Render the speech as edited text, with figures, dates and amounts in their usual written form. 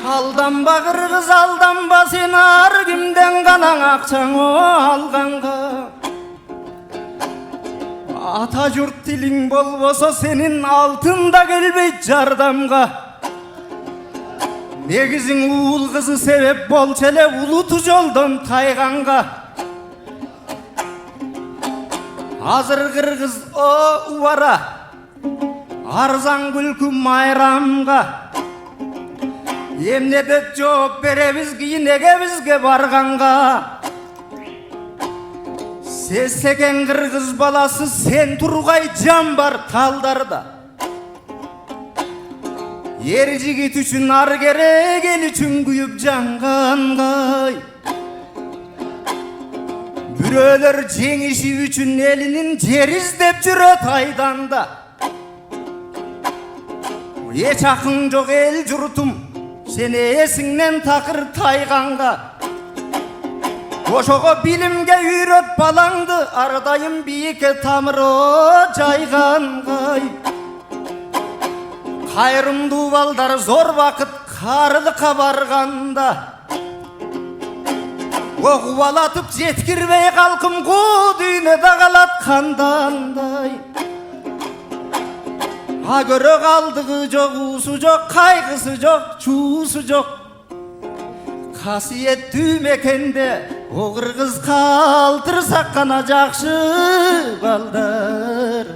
Aldanba kırgız aldanba, sen ar kimden kalan akçanı alganга. Ata jurt tiling bolboso senin altında gelbeyt jardamga. Negizin uul kızı sebep bolчу эле улуту жолдон тайганга. Азыр кыргыз о убара арзан күлкү майрамга. Эмне деп жооп беребиз кийинеге бизге барганга. Сесеген кыргыз баласы сен тургай жан бар талдарда. Ер жигит үчүн ар керек, эл үчүн күйүп жангандай. Бирөөлөр жеңиши үчүн элинин жер издеп жүрөт айданда. Эч акың жок эл журтум, сен эсиңнен такыр тайганга. Ошого билимге үйрөт балаңды, ар дайым бийикке тамыры жайгангай. Кайрымдуу балдар зор вакыт карылыкка барганда. Окубалатып жеткирбей калкым ку дүйнөдө калат кандандай. А көрө калдыгы жок, уусу жок, кайгысы жок, чуусу жок. Касиеттүү мекенде о кыргыз калтырсак гана жакшы балдар.